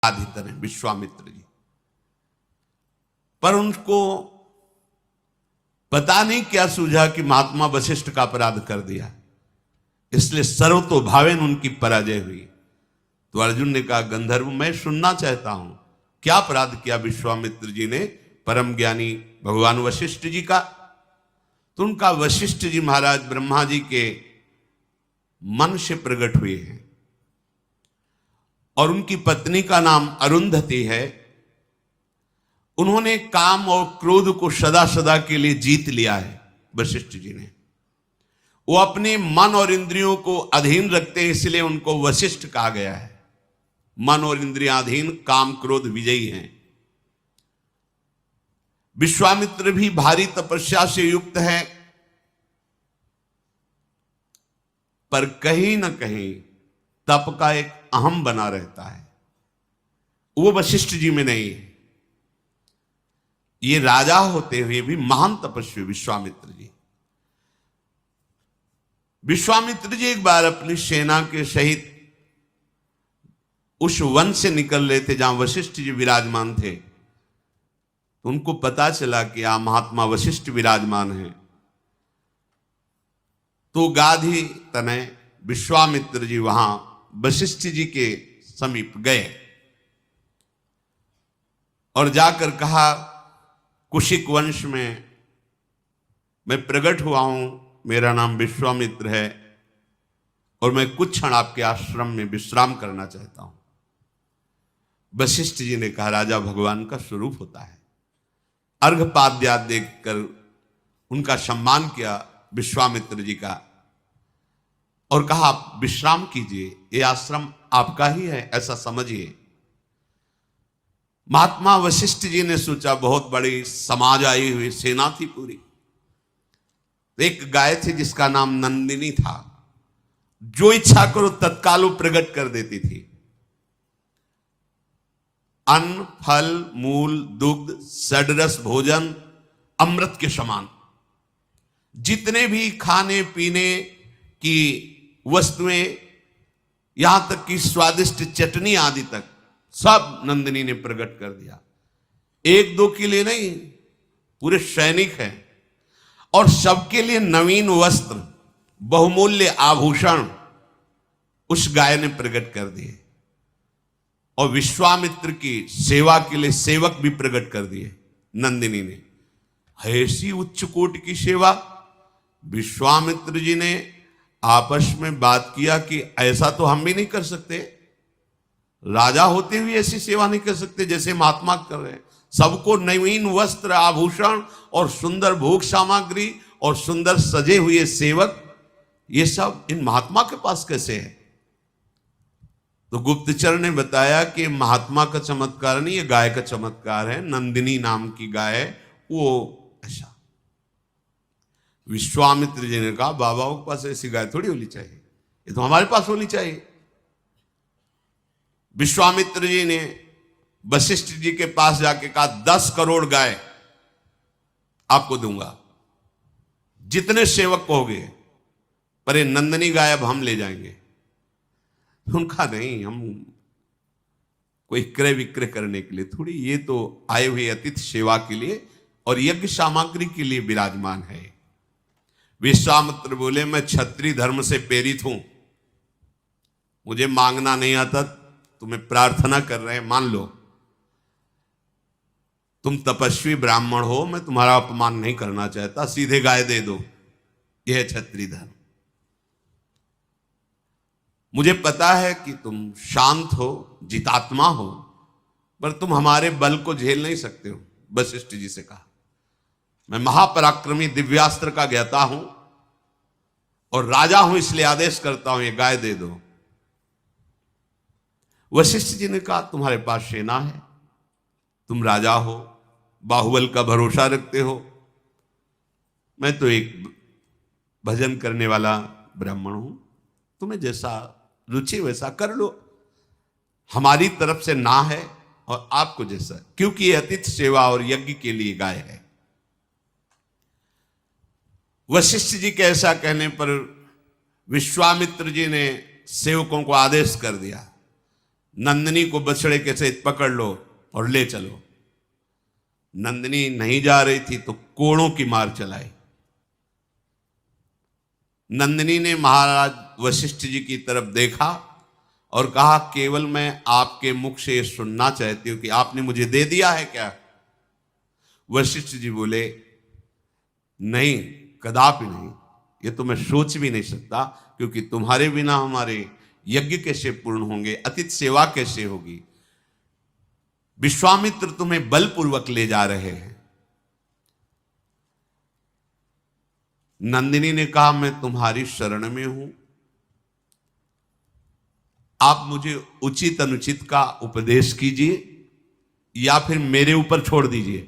आदितर हैं विश्वामित्र जी। पर उनको पता नहीं क्या सूझा कि महात्मा वशिष्ठ का अपराध कर दिया, इसलिए सर्वतोभावेन उनकी पराजय हुई। तो अर्जुन ने कहा, गंधर्व मैं सुनना चाहता हूं क्या अपराध किया विश्वामित्र जी ने परम ज्ञानी भगवान वशिष्ठ जी का। तो उनका वशिष्ठ जी महाराज ब्रह्मा जी के मन से प्रकट हुए हैं और उनकी पत्नी का नाम अरुंधति है। उन्होंने काम और क्रोध को सदा सदा के लिए जीत लिया है वशिष्ठ जी ने। वो अपने मन और इंद्रियों को अधीन रखते हैं, इसलिए उनको वशिष्ठ कहा गया है। मन और इंद्रियाधीन, काम क्रोध विजयी हैं। विश्वामित्र भी भारी तपस्या से युक्त है, पर कहीं ना कहीं तप का एक अहम बना रहता है, वो वशिष्ठ जी में नहीं है। ये राजा होते हुए भी महान तपस्वी विश्वामित्र जी। विश्वामित्र जी एक बार अपनी सेना के सहित उस वन से निकल रहे थे जहां वशिष्ठ जी विराजमान थे। तो उनको पता चला कि यहां महात्मा वशिष्ठ विराजमान हैं। तो गाधी तनय विश्वामित्र जी वहां वशिष्ठ जी के समीप गए और जाकर कहा, कुशिक वंश में मैं प्रकट हुआ हूं, मेरा नाम विश्वामित्र है और मैं कुछ क्षण आपके आश्रम में विश्राम करना चाहता हूं। वशिष्ठ जी ने कहा, राजा भगवान का स्वरूप होता है। अर्घपाद्या देखकर उनका सम्मान किया विश्वामित्र जी का और कहा, आप विश्राम कीजिए, ये आश्रम आपका ही है ऐसा समझिए। महात्मा वशिष्ठ जी ने सोचा बहुत बड़ी समाज आई हुई सेना थी पूरी। एक गाय थी जिसका नाम नंदिनी था, जो इच्छा करो तत्काल वो प्रकट कर देती थी। अन्न, फल, मूल, दुग्ध, षडरस भोजन अमृत के समान, जितने भी खाने पीने की वस्तुएं, यहां तक कि स्वादिष्ट चटनी आदि तक सब नंदिनी ने प्रकट कर दिया। एक दो के लिए नहीं, पूरे सैनिक हैं और सबके लिए नवीन वस्त्र, बहुमूल्य आभूषण उस गाय ने प्रकट कर दिए और विश्वामित्र की सेवा के लिए सेवक भी प्रकट कर दिए नंदिनी ने। ऐसी उच्च कोटि की सेवा। विश्वामित्र जी ने आपस में बात किया कि ऐसा तो हम भी नहीं कर सकते, राजा होते हुए ऐसी सेवा नहीं कर सकते जैसे महात्मा कर रहे हैं। सबको नवीन वस्त्र, आभूषण और सुंदर भोग सामग्री और सुंदर सजे हुए सेवक, ये सब इन महात्मा के पास कैसे है। तो गुप्तचर ने बताया कि महात्मा का चमत्कार नहीं, ये गाय का चमत्कार है। नंदिनी नाम की गाय, वो ऐसा। विश्वामित्र जी ने कहा, बाबा के पास ऐसी गाय थोड़ी होनी चाहिए, ये तो हमारे पास होनी चाहिए। विश्वामित्र जी ने वशिष्ठ जी के पास जाके कहा, 10 करोड़ गाय आपको दूंगा, जितने सेवक कहोगे, पर ये नंदिनी गाय अब हम ले जाएंगे। उनका नहीं, हम कोई क्रय विक्रय करने के लिए थोड़ी, ये तो आए हुए अतिथि सेवा के लिए और यज्ञ सामग्री के लिए विराजमान है। विश्वामित्र बोले, मैं क्षत्रिय धर्म से प्रेरित हूं, मुझे मांगना नहीं आता, तुम्हें प्रार्थना कर रहे हैं, मान लो। तुम तपस्वी ब्राह्मण हो, मैं तुम्हारा अपमान नहीं करना चाहता, सीधे गाय दे दो, यह है क्षत्रिय धर्म। मुझे पता है कि तुम शांत हो, जितात्मा हो, पर तुम हमारे बल को झेल नहीं सकते हो। वशिष्ठ जी से कहा, मैं महापराक्रमी दिव्यास्त्र का ज्ञाता हूं और राजा हूं, इसलिए आदेश करता हूं, ये गाय दे दो। वशिष्ठ जी ने कहा, तुम्हारे पास सेना है, तुम राजा हो, बाहुबल का भरोसा रखते हो, मैं तो एक भजन करने वाला ब्राह्मण हूं, तुम्हें जैसा रुचि वैसा कर लो, हमारी तरफ से ना है, और आपको जैसा, क्योंकि ये अतिथि सेवा और यज्ञ के लिए गाय है। वशिष्ठ जी के ऐसा कहने पर विश्वामित्र जी ने सेवकों को आदेश कर दिया, नंदिनी को बछड़े के सहित पकड़ लो और ले चलो। नंदिनी नहीं जा रही थी तो कोड़ों की मार चलाई। नंदिनी ने महाराज वशिष्ठ जी की तरफ देखा और कहा, केवल मैं आपके मुख से ये सुनना चाहती हूं कि आपने मुझे दे दिया है क्या? वशिष्ठ जी बोले, नहीं, कदापि नहीं, ये तो मैं सोच भी नहीं सकता, क्योंकि तुम्हारे बिना हमारे यज्ञ कैसे पूर्ण होंगे, अतिथि सेवा कैसे होगी? विश्वामित्र तुम्हें बलपूर्वक ले जा रहे हैं। नंदिनी ने कहा, मैं तुम्हारी शरण में हूं, आप मुझे उचित अनुचित का उपदेश कीजिए या फिर मेरे ऊपर छोड़ दीजिए।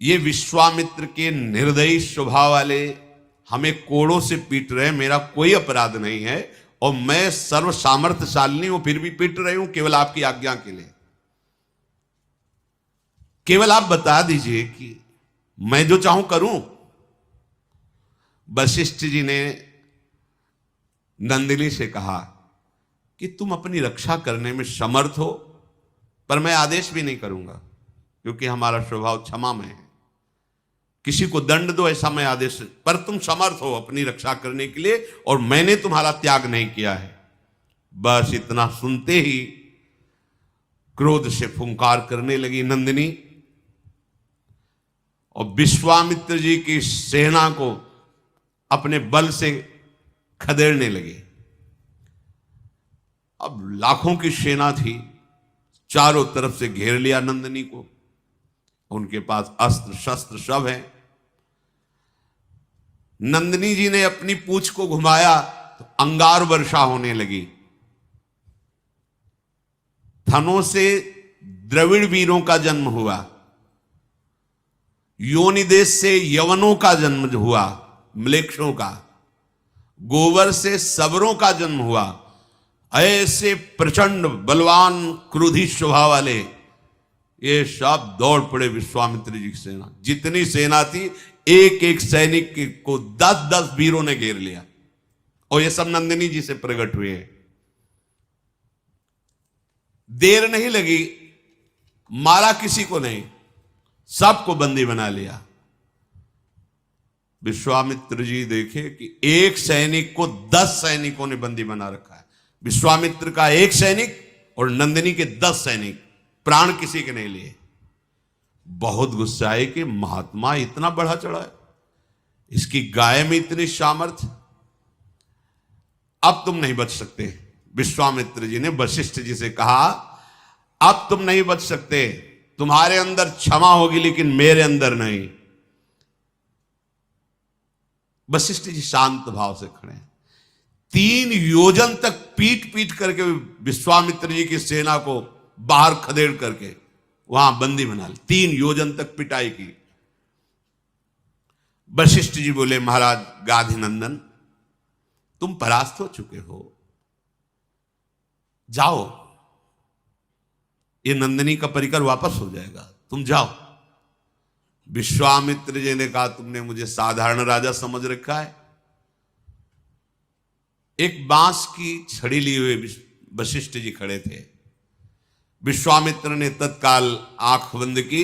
ये विश्वामित्र के निर्दयी स्वभाव वाले हमें कोड़ों से पीट रहे हैं, मेरा कोई अपराध नहीं है और मैं सर्व सामर्थ्यशालिनी हूं, फिर भी पीट रही हूं केवल आपकी आज्ञा के लिए। केवल आप बता दीजिए कि मैं जो चाहूं करूं। वशिष्ठ जी ने नंदिनी से कहा कि तुम अपनी रक्षा करने में समर्थ हो, पर मैं आदेश भी नहीं करूंगा, क्योंकि हमारा स्वभाव क्षमामय है। किसी को दंड दो ऐसा मैं आदेश, पर तुम समर्थ हो अपनी रक्षा करने के लिए और मैंने तुम्हारा त्याग नहीं किया है। बस इतना सुनते ही क्रोध से फुंकार करने लगी नंदिनी और विश्वामित्र जी की सेना को अपने बल से खदेड़ने लगे। अब लाखों की सेना थी, चारों तरफ से घेर लिया नंदिनी को, उनके पास अस्त्र शस्त्र सब है। नंदिनी जी ने अपनी पूंछ को घुमाया तो अंगार वर्षा होने लगी। थनों से द्रविड़ वीरों का जन्म हुआ, योनि देश से यवनों का जन्म हुआ, म्लेच्छों का, गोबर से सबरों का जन्म हुआ। ऐसे प्रचंड बलवान क्रोधी स्वभाव वाले ये सब दौड़ पड़े विश्वामित्र जी की सेना। जितनी सेना थी, एक एक सैनिक को 10-10 वीरों ने घेर लिया और ये सब नंदिनी जी से प्रकट हुए हैं। देर नहीं लगी, मारा किसी को नहीं, सबको बंदी बना लिया। विश्वामित्र जी देखे कि एक सैनिक को 10 सैनिकों ने बंदी बना रखा है। विश्वामित्र का एक सैनिक और नंदिनी के 10 सैनिक, प्राण किसी के नहीं लिए। बहुत गुस्सा है कि महात्मा इतना बढ़ा चढ़ा है, इसकी गाय में इतनी सामर्थ्य, अब तुम नहीं बच सकते। विश्वामित्र जी ने वशिष्ठ जी से कहा, अब तुम नहीं बच सकते, तुम्हारे अंदर क्षमा होगी लेकिन मेरे अंदर नहीं। वशिष्ठ जी शांत भाव से खड़े हैं। 3 योजन तक पीट पीट करके विश्वामित्र जी की सेना को बाहर खदेड़ करके वहां बंदी बना ली। 3 योजन तक पिटाई की। वशिष्ठ जी बोले, महाराज गाधिनंदन, तुम परास्त हो चुके हो, जाओ, ये नंदिनी का परिकर वापस हो जाएगा, तुम जाओ। विश्वामित्र जी ने कहा, तुमने मुझे साधारण राजा समझ रखा है? एक बांस की छड़ी लिए हुए वशिष्ठ जी खड़े थे। विश्वामित्र ने तत्काल आंख बंद की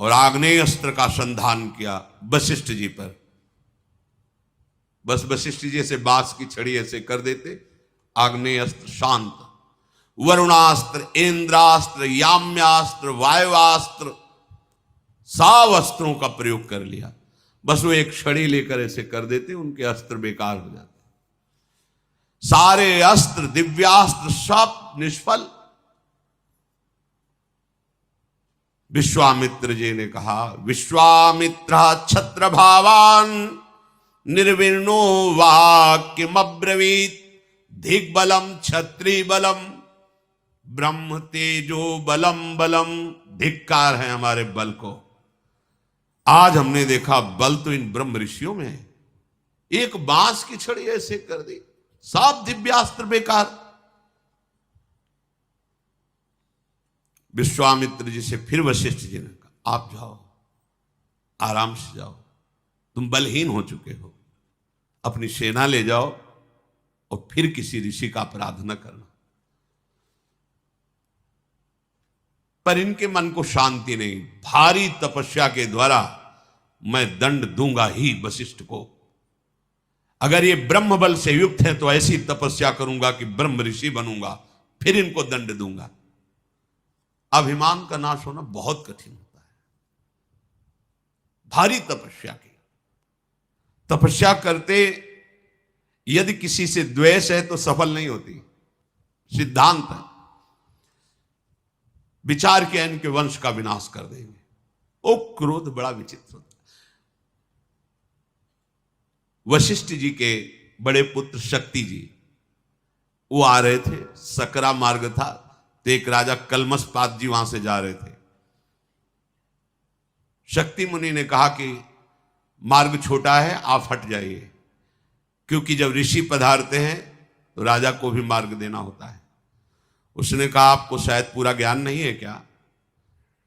और आग्नेय अस्त्र का संधान किया वशिष्ठ जी पर। बस वशिष्ठ जी से बांस की छड़ी ऐसे कर देते, आग्नेय अस्त्र शांत। वरुणास्त्र, इंद्रास्त्र, याम्यास्त्र, वायुवास्त्र, सब अस्त्रों का प्रयोग कर लिया। बस वो एक छड़ी लेकर ऐसे कर देते, उनके अस्त्र बेकार हो जाते। सारे अस्त्र, दिव्यास्त्र सब निष्फल। विश्वामित्र जी ने कहा, विश्वामित्र छत्र भावान निर्विण्णो वाक्यमब्रवीत दिग्बलम क्षत्रि बलम ब्रह्म तेजो बलम बलम। धिक्कार है हमारे बल को। आज हमने देखा बल तो इन ब्रह्म ऋषियों में है। एक बांस की छड़ी ऐसे कर दी, सब दिव्यास्त्र बेकार। विश्वामित्र जी से फिर वशिष्ठ जी ने कहा, आप जाओ, आराम से जाओ, तुम बलहीन हो चुके हो, अपनी सेना ले जाओ और फिर किसी ऋषि का अपराध न करना। पर इनके मन को शांति नहीं। भारी तपस्या के द्वारा मैं दंड दूंगा ही वशिष्ठ को। अगर ये ब्रह्म बल से युक्त है तो ऐसी तपस्या करूंगा कि ब्रह्म ऋषि बनूंगा, फिर इनको दंड दूंगा। अभिमान का नाश होना बहुत कठिन होता है। भारी तपस्या की। तपस्या करते यदि किसी से द्वेष है तो सफल नहीं होती, सिद्धांत है। विचार के इनके वंश का विनाश कर देंगे। ओ क्रोध बड़ा विचित्र होता है। वशिष्ठ जी के बड़े पुत्र शक्ति जी वो आ रहे थे, सकरा मार्ग था, तो एक राजा कलमसपात जी वहां से जा रहे थे। शक्ति मुनि ने कहा कि मार्ग छोटा है, आप हट जाइए, क्योंकि जब ऋषि पधारते हैं तो राजा को भी मार्ग देना होता है। उसने कहा आपको शायद पूरा ज्ञान नहीं है क्या?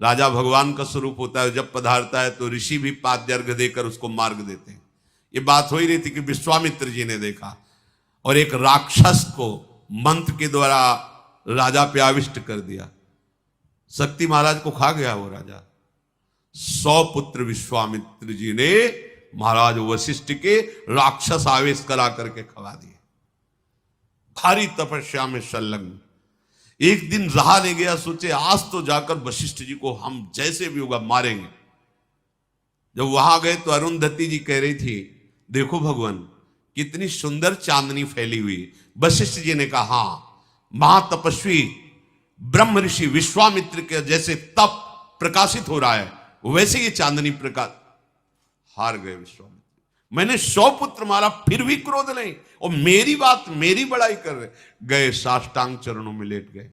राजा भगवान का स्वरूप होता है, जब पधारता है तो ऋषि भी पाद्यर्घ्य देकर उसको मार्ग देते हैं। ये बात हो ही रही थी कि विश्वामित्र जी ने देखा और एक राक्षस को मंत्र के द्वारा राजा पे आविष्ट कर दिया। शक्ति महाराज को खा गया वो राजा। 100 पुत्र विश्वामित्र जी ने महाराज वशिष्ठ के राक्षस आवेश करा करके खवा दिए। भारी तपस्या में संलग्न। एक दिन रहा नहीं गया, सोचे आज तो जाकर वशिष्ठ जी को हम जैसे भी होगा मारेंगे। जब वहां गए तो अरुंधति जी कह रही थी देखो भगवान कितनी सुंदर चांदनी फैली हुई। वशिष्ठ जी ने कहा हाँ, महातपस्वी ब्रह्म ऋषि विश्वामित्र के जैसे तप प्रकाशित हो रहा है वैसे ये चांदनी प्रकाश। हार गए विश्वामित्र। मैंने 100 पुत्र मारा फिर भी क्रोध नहीं, और मेरी बात मेरी बड़ाई कर रहे। गए साष्टांग चरणों में लेट गए।